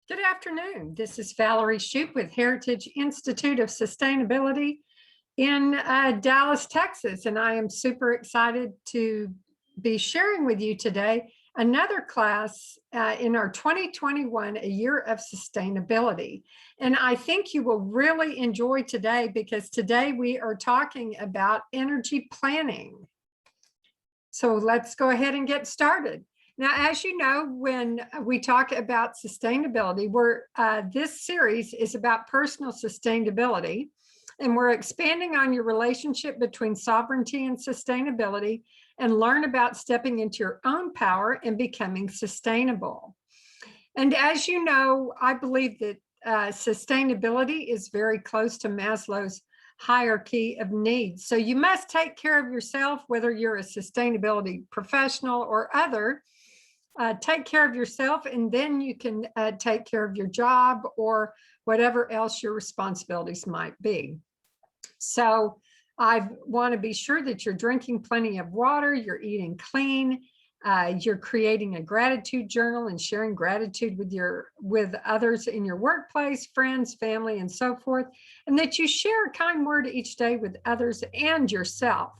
Good afternoon. This is Valerie Shoup with Heritage Institute of Sustainability in Dallas, Texas, and I am super excited to be sharing with you today another class in our 2021, A Year of Sustainability. And I think you will really enjoy today because today we are talking about energy planning. So let's go ahead and get started. Now, as you know, when we talk about sustainability, this series is about personal sustainability, and we're expanding on your relationship between sovereignty and sustainability and learn about stepping into your own power and becoming sustainable. And as you know, I believe that sustainability is very close to Maslow's hierarchy of needs. So you must take care of yourself, whether you're a sustainability professional or other. Take care of yourself, and then you can take care of your job or whatever else your responsibilities might be. So I want to be sure that you're drinking plenty of water, you're eating clean, you're creating a gratitude journal and sharing gratitude with others in your workplace, friends, family, and so forth, and that you share a kind word each day with others and yourself.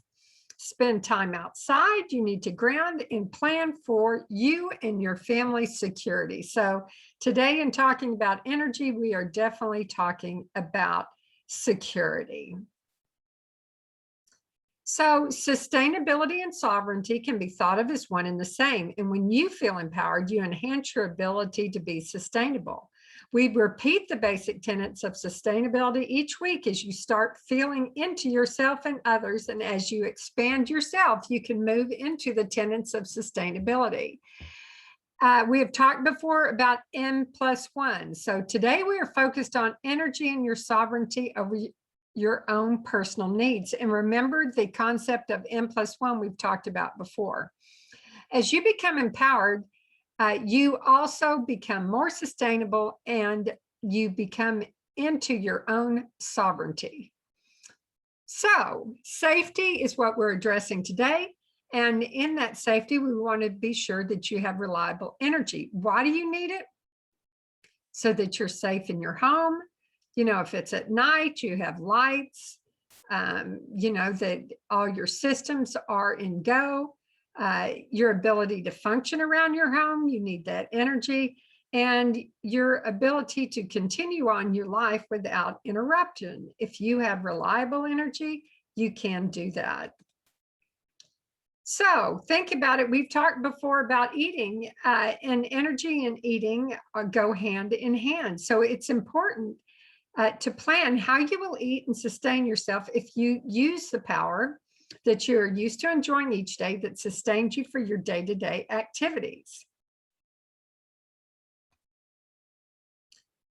Spend time outside. You need to ground and plan for you and your family's security. So today, in talking about energy, we are definitely talking about security. So sustainability and sovereignty can be thought of as one and the same. And when you feel empowered, you enhance your ability to be sustainable. We repeat the basic tenets of sustainability each week as you start feeling into yourself and others. And as you expand yourself, you can move into the tenets of sustainability. We have talked before about M+1. So today we are focused on energy and your sovereignty over your own personal needs. And remember the concept of M+1 we've talked about before. As you become empowered, you also become more sustainable and you become into your own sovereignty. So safety is what we're addressing today. And in that safety, we want to be sure that you have reliable energy. Why do you need it? So that you're safe in your home. You know, if it's at night, you have lights, you know, that all your systems are in go. Your ability to function around your home, you need that energy, and your ability to continue on your life without interruption. If you have reliable energy, you can do that. So think about it. We've talked before about eating, and energy and eating go hand in hand. So it's important to plan how you will eat and sustain yourself if you use the power that you're used to enjoying each day that sustains you for your day-to-day activities.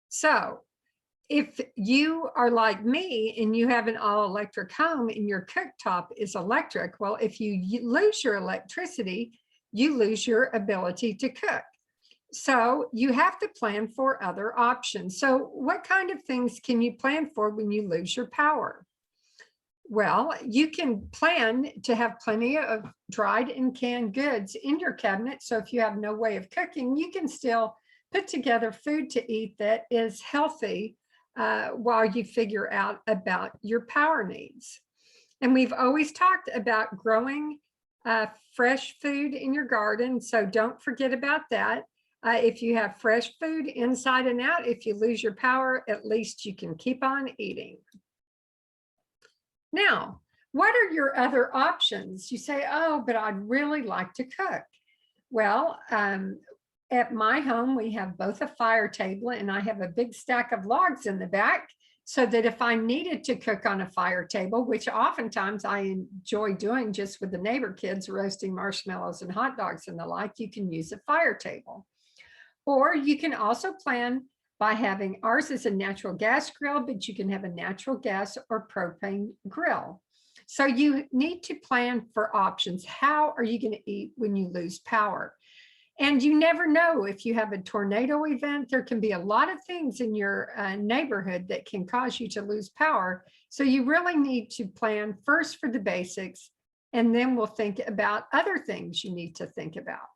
So if you are like me and you have an all-electric home and your cooktop is electric, well, if you lose your electricity, you lose your ability to cook. So you have to plan for other options. So what kind of things can you plan for when you lose your power? Well, you can plan to have plenty of dried and canned goods in your cabinet. So if you have no way of cooking, you can still put together food to eat that is healthy while you figure out about your power needs. And we've always talked about growing fresh food in your garden. So don't forget about that. If you have fresh food inside and out, if you lose your power, at least you can keep on eating. Now, what are your other options? You say, oh, but I'd really like to cook. Well, at my home, we have both a fire table and I have a big stack of logs in the back so that if I needed to cook on a fire table, which oftentimes I enjoy doing just with the neighbor kids, roasting marshmallows and hot dogs and the like, you can use a fire table. Or you can also plan by having, ours is a natural gas grill, but you can have a natural gas or propane grill. So you need to plan for options. How are you going to eat when you lose power? And you never know, if you have a tornado event, there can be a lot of things in your neighborhood that can cause you to lose power. So you really need to plan first for the basics, and then we'll think about other things you need to think about.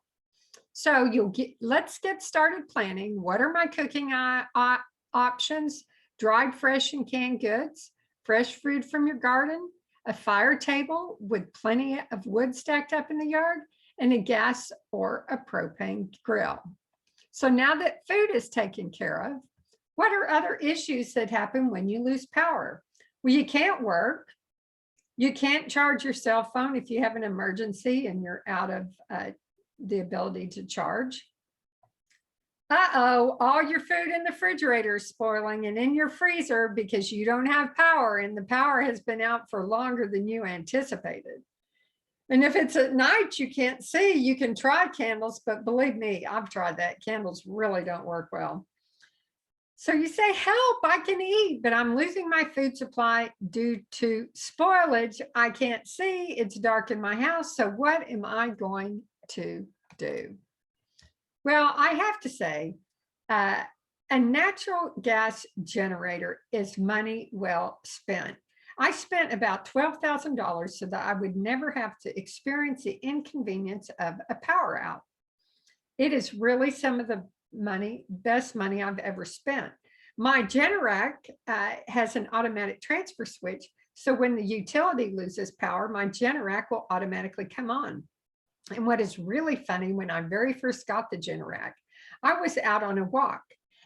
So let's get started planning. What are my cooking options? Dried, fresh, and canned goods, fresh food from your garden, a fire table with plenty of wood stacked up in the yard, and a gas or a propane grill. So now that food is taken care of, what are other issues that happen when you lose power? Well, you can't work. You can't charge your cell phone if you have an emergency and you're out of the ability to charge. Uh-oh, all your food in the refrigerator is spoiling and in your freezer because you don't have power and the power has been out for longer than you anticipated. And if it's at night, you can't see, you can try candles, but believe me, I've tried that. Candles really don't work well. So you say, help, I can eat, but I'm losing my food supply due to spoilage. I can't see, it's dark in my house. So what am I going to do? Well, I have to say, a natural gas generator is money well spent. I spent about $12,000 so that I would never have to experience the inconvenience of a power out. It is really some of the best money I've ever spent. My Generac has an automatic transfer switch. So when the utility loses power, my Generac will automatically come on. And what is really funny, when I very first got the Generac, I was out on a walk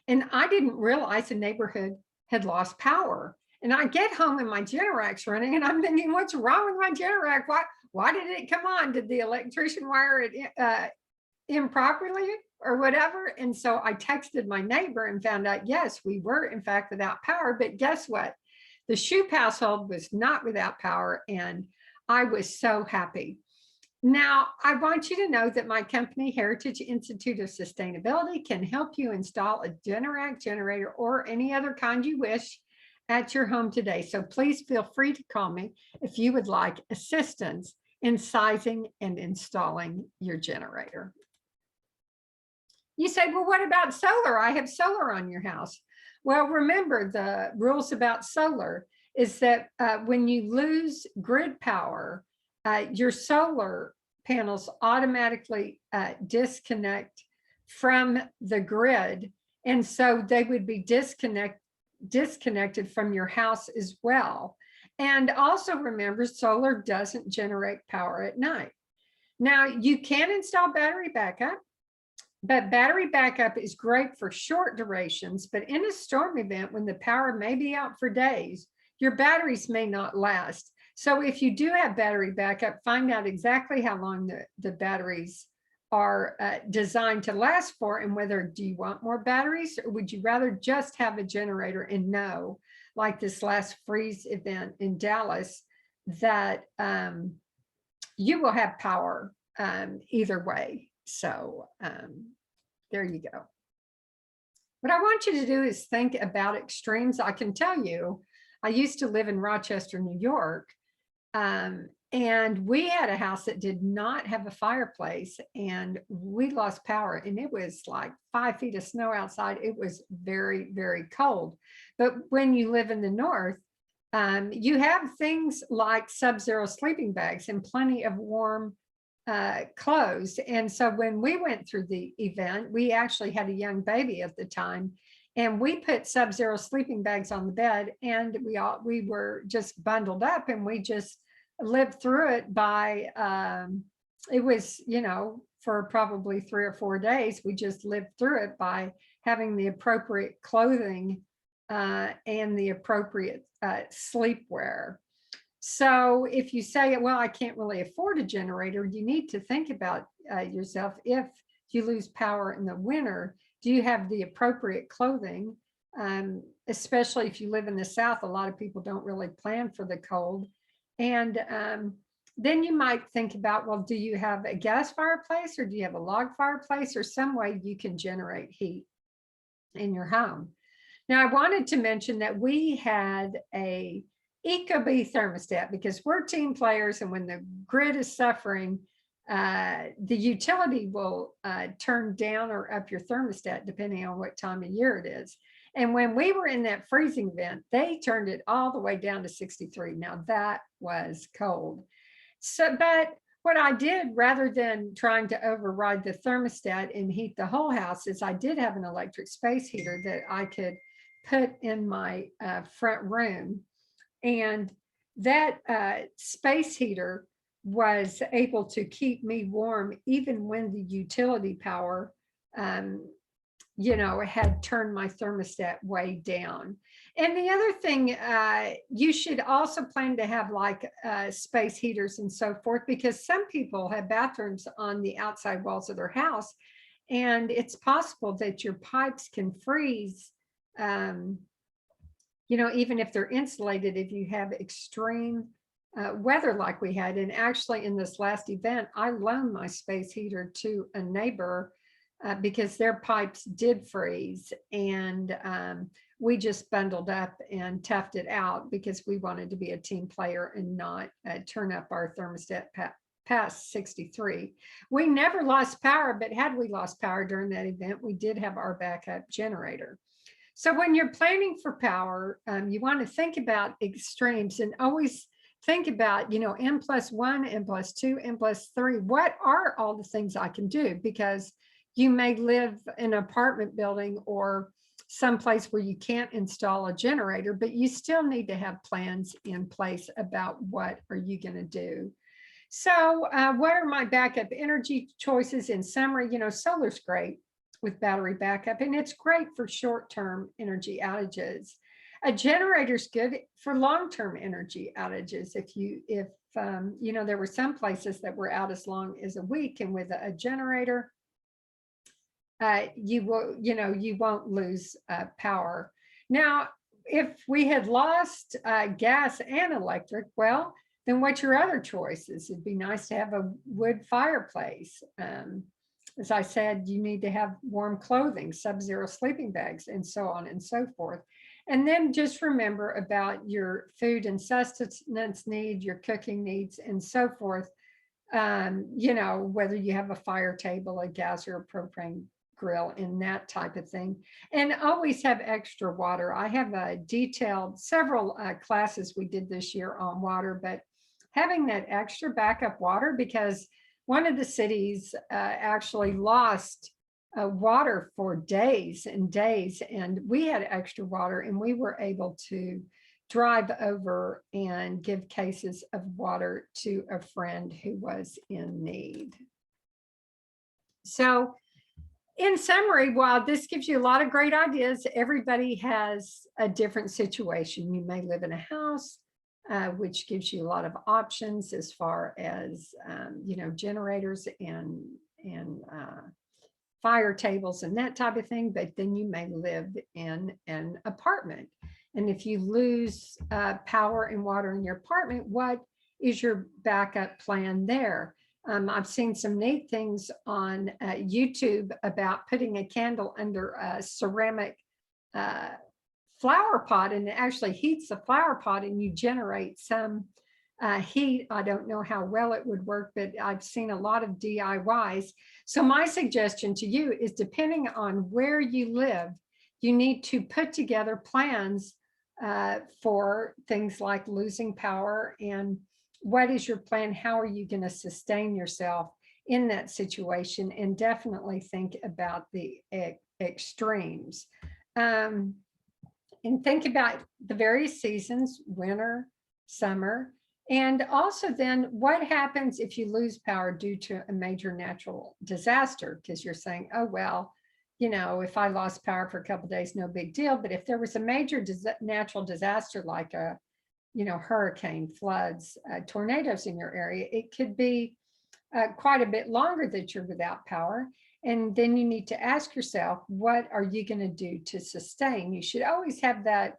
and I didn't realize the neighborhood had lost power. And I get home and my Generac's running and I'm thinking, what's wrong with my Generac? Why did it come on? Did the electrician wire it improperly or whatever? And so I texted my neighbor and found out, yes, we were in fact without power, but guess what? The Shoup household was not without power and I was so happy. Now, I want you to know that my company, Heritage Institute of Sustainability, can help you install a Generac generator or any other kind you wish at your home today. So please feel free to call me if you would like assistance in sizing and installing your generator. You say, well, what about solar? I have solar on your house. Well, remember the rules about solar is that when you lose grid power, your solar panels automatically disconnect from the grid. And so they would be disconnected from your house as well. And also remember, solar doesn't generate power at night. Now, you can install battery backup, but battery backup is great for short durations. But in a storm event, when the power may be out for days, your batteries may not last. So if you do have battery backup, find out exactly how long the batteries are designed to last for, and whether do you want more batteries or would you rather just have a generator and know, like this last freeze event in Dallas, that you will have power either way. So there you go. What I want you to do is think about extremes. I can tell you, I used to live in Rochester, New York, and we had a house that did not have a fireplace and we lost power and it was like 5 feet of snow outside. It was very, very cold. But when you live in the North, you have things like sub-zero sleeping bags and plenty of warm clothes. And so when we went through the event, we actually had a young baby at the time. And we put sub-zero sleeping bags on the bed and we were just bundled up and we just lived through it by, it was, you know, for probably 3 or 4 days, we just lived through it by having the appropriate clothing and the appropriate sleepwear. So if you say, well, I can't really afford a generator, you need to think about yourself. If you lose power in the winter, do you have the appropriate clothing? Especially if you live in the South, a lot of people don't really plan for the cold. And then you might think about, well, do you have a gas fireplace or do you have a log fireplace or some way you can generate heat in your home? Now, I wanted to mention that we had a Ecobee thermostat because we're team players, and when the grid is suffering, the utility will turn down or up your thermostat depending on what time of year it is. And when we were in that freezing event, they turned it all the way down to 63. Now that was cold. So, but what I did, rather than trying to override the thermostat and heat the whole house, is I did have an electric space heater that I could put in my front room. And that space heater was able to keep me warm even when the utility power, had turned my thermostat way down. And the other thing, you should also plan to have like space heaters and so forth, because some people have bathrooms on the outside walls of their house, and it's possible that your pipes can freeze, even if they're insulated, if you have extreme weather like we had. And actually in this last event, I loaned my space heater to a neighbor because their pipes did freeze, and we just bundled up and toughed it out because we wanted to be a team player and not turn up our thermostat past 63. We never lost power, but had we lost power during that event, we did have our backup generator. So when you're planning for power, you want to think about extremes and always think about, N+1, N+2, N+3. What are all the things I can do? Because you may live in an apartment building or someplace where you can't install a generator, but you still need to have plans in place about what are you going to do. So what are my backup energy choices? In summary, solar's great with battery backup, and it's great for short-term energy outages. A generator is good for long-term energy outages. If there were some places that were out as long as a week, and with a generator, you won't lose power. Now, if we had lost gas and electric, well, then what's your other choices? It'd be nice to have a wood fireplace. As I said, you need to have warm clothing, sub-zero sleeping bags, and so on and so forth. And then just remember about your food and sustenance need, your cooking needs, and so forth. Whether you have a fire table, a gas or a propane grill, and that type of thing. And always have extra water. I have detailed several classes we did this year on water, but having that extra backup water, because one of the cities actually lost water for days and days, and we had extra water, and we were able to drive over and give cases of water to a friend who was in need. So in summary, while this gives you a lot of great ideas, everybody has a different situation. You may live in a house, which gives you a lot of options as far as, generators and fire tables and that type of thing, but then you may live in an apartment. And if you lose power and water in your apartment, what is your backup plan there? I've seen some neat things on YouTube about putting a candle under a ceramic flower pot, and it actually heats the flower pot, and you generate some heat. I don't know how well it would work, but I've seen a lot of DIYs. So my suggestion to you is, depending on where you live, you need to put together plans for things like losing power, and what is your plan? How are you going to sustain yourself in that situation? And definitely think about the extremes. And think about the various seasons, winter, summer, and also then what happens if you lose power due to a major natural disaster? Because you're saying, oh, well, if I lost power for a couple of days, no big deal. But if there was a major natural disaster like a hurricane, floods, tornadoes in your area, it could be quite a bit longer that you're without power. And then you need to ask yourself, what are you going to do to sustain? You should always have that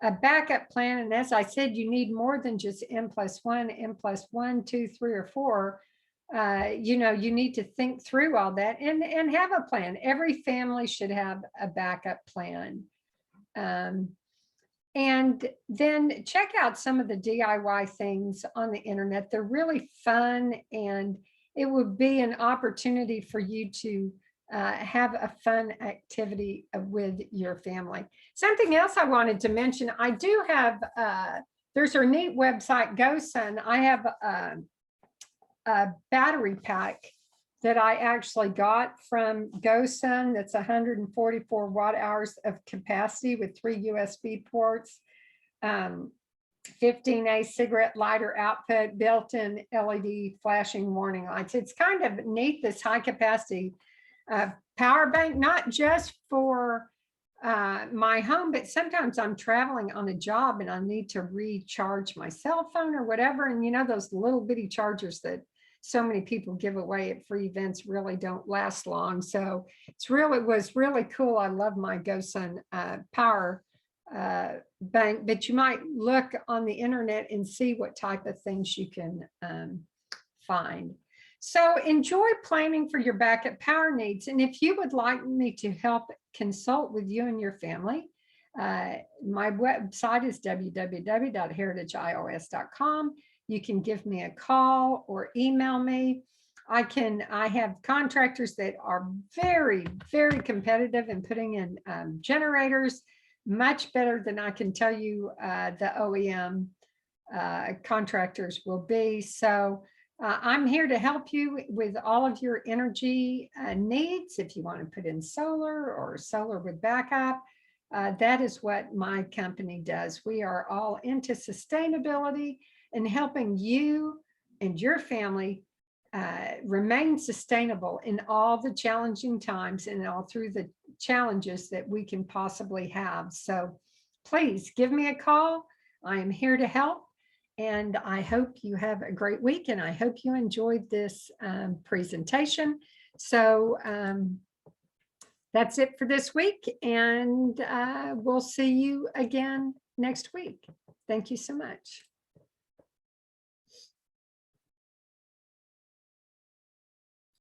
a backup plan. And as I said, you need more than just N+1, N+1, 2, 3, or 4. You need to think through all that and have a plan. Every family should have a backup plan. And then check out some of the DIY things on the internet. They're really fun, and it would be an opportunity for you to have a fun activity with your family. Something else I wanted to mention, I do have, there's our neat website, GoSun. I have battery pack that I actually got from GoSun. That's 144 watt hours of capacity with 3 USB ports, 15A cigarette lighter output, built-in LED flashing warning lights. It's kind of neat, this high capacity power bank, not just for my home, but sometimes I'm traveling on a job and I need to recharge my cell phone or whatever. And you know, those little bitty chargers that so many people give away at free events really don't last long. So was really cool. I love my GoSun power bank, but you might look on the internet and see what type of things you can find. So enjoy planning for your backup power needs. And if you would like me to help consult with you and your family, my website is www.heritageios.com. You can give me a call or email me. I have contractors that are very, very competitive in putting in generators, much better than I can tell you the OEM contractors will be. So I'm here to help you with all of your energy needs. If you want to put in solar or solar with backup, that is what my company does. We are all into sustainability and helping you and your family remain sustainable in all the challenging times and all through the challenges that we can possibly have. So please give me a call. I am here to help. And I hope you have a great week, and I hope you enjoyed this presentation. So that's it for this week, and we'll see you again next week. Thank you so much.